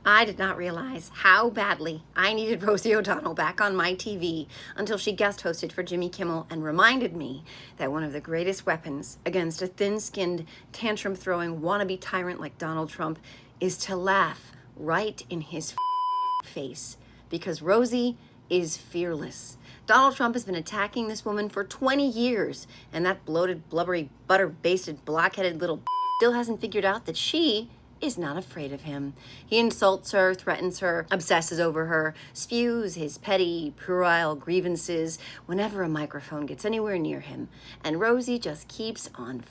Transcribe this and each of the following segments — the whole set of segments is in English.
I did not realize how badly I needed Rosie O'Donnell back on my TV until she guest hosted for Jimmy Kimmel and reminded me that one of the greatest weapons against a thin-skinned, tantrum-throwing wannabe tyrant like Donald Trump is to laugh right in his face, because Rosie is fearless. Donald Trump has been attacking this woman for 20 years, and that bloated, blubbery, butter-basted, blockheaded little still hasn't figured out that she is not afraid of him. He insults her, threatens her, obsesses over her, spews his petty, puerile grievances whenever a microphone gets anywhere near him, and Rosie just keeps on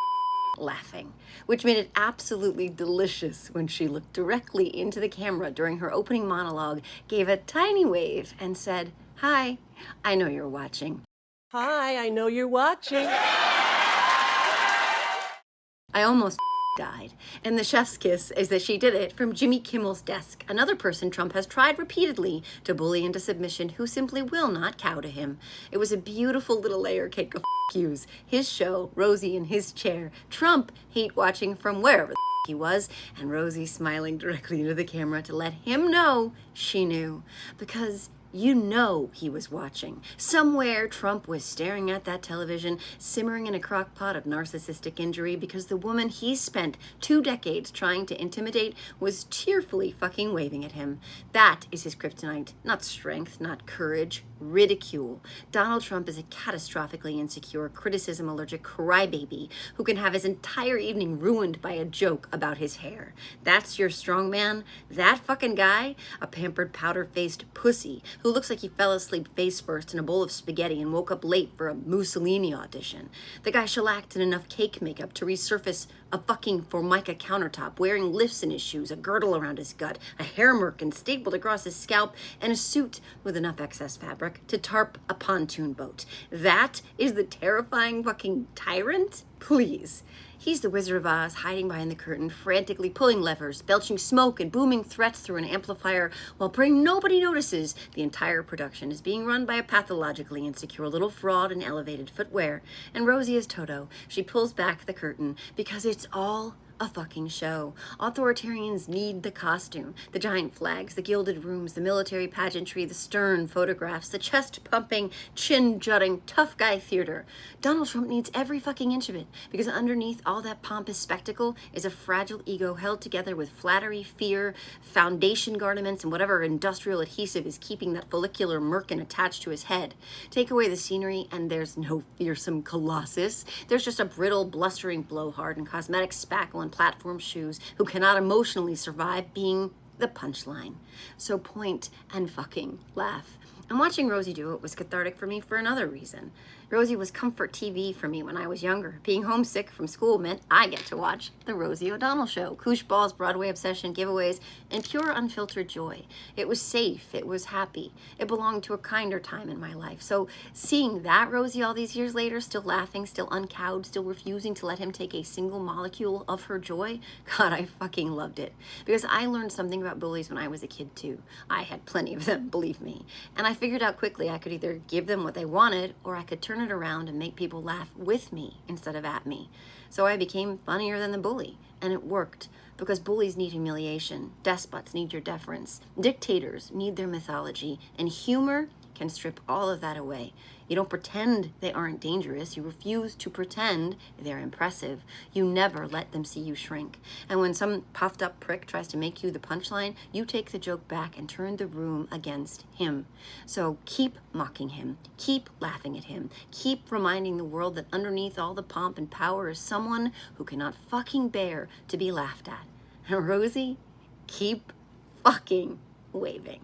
laughing, which made it absolutely delicious when she looked directly into the camera during her opening monologue, gave a tiny wave, and said, "Hi, I know you're watching." Hi, I know you're watching. I almost died. And the chef's kiss is that she did it from Jimmy Kimmel's desk, another person Trump has tried repeatedly to bully into submission who simply will not cow to him. It was a beautiful little layer cake of yous. His show, Rosie in his chair, Trump hate watching from wherever he was, and Rosie smiling directly into the camera to let him know she knew. Because you know he was watching. Somewhere Trump was staring at that television, simmering in a crock pot of narcissistic injury because the woman he spent 2 decades trying to intimidate was tearfully fucking waving at him. That is his kryptonite. Not strength, not courage, ridicule. Donald Trump is a catastrophically insecure, criticism-allergic crybaby who can have his entire evening ruined by a joke about his hair. That's your strongman? That fucking guy? A pampered, powder-faced pussy who looks like he fell asleep face first in a bowl of spaghetti and woke up late for a Mussolini audition. The guy shellacked in enough cake makeup to resurface a fucking Formica countertop, wearing lifts in his shoes, a girdle around his gut, a hair merkin stapled across his scalp, and a suit with enough excess fabric to tarp a pontoon boat. That is the terrifying fucking tyrant? Please. He's the Wizard of Oz, hiding behind the curtain, frantically pulling levers, belching smoke and booming threats through an amplifier, while praying nobody notices the entire production is being run by a pathologically insecure little fraud in elevated footwear. And Rosie is Toto. She pulls back the curtain because it's all a fucking show. Authoritarians need the costume, the giant flags, the gilded rooms, the military pageantry, the stern photographs, the chest-pumping, chin-jutting, tough guy theater. Donald Trump needs every fucking inch of it, because underneath all that pompous spectacle is a fragile ego held together with flattery, fear, foundation garments, and whatever industrial adhesive is keeping that follicular merkin attached to his head. Take away the scenery, and there's no fearsome colossus. There's just a brittle, blustering blowhard and cosmetic spackle and platform shoes who cannot emotionally survive being the punchline. So point and fucking laugh. And watching Rosie do it was cathartic for me for another reason. Rosie was comfort TV for me when I was younger. Being homesick from school meant I get to watch The Rosie O'Donnell Show. Koosh balls, Broadway obsession, giveaways, and pure unfiltered joy. It was safe. It was happy. It belonged to a kinder time in my life. So seeing that Rosie all these years later, still laughing, still uncowed, still refusing to let him take a single molecule of her joy, God, I fucking loved it. Because I learned something about bullies when I was a kid too. I had plenty of them, believe me. And I figured out quickly I could either give them what they wanted or I could turn it around and make people laugh with me instead of at me. So I became funnier than the bully, and it worked because bullies need humiliation, despots need your deference, dictators need their mythology, and humor can strip all of that away. You don't pretend they aren't dangerous. You refuse to pretend they're impressive. You never let them see you shrink. And when some puffed up prick tries to make you the punchline, you take the joke back and turn the room against him. So keep mocking him. Keep laughing at him. Keep reminding the world that underneath all the pomp and power is someone who cannot fucking bear to be laughed at. And Rosie, keep fucking waving.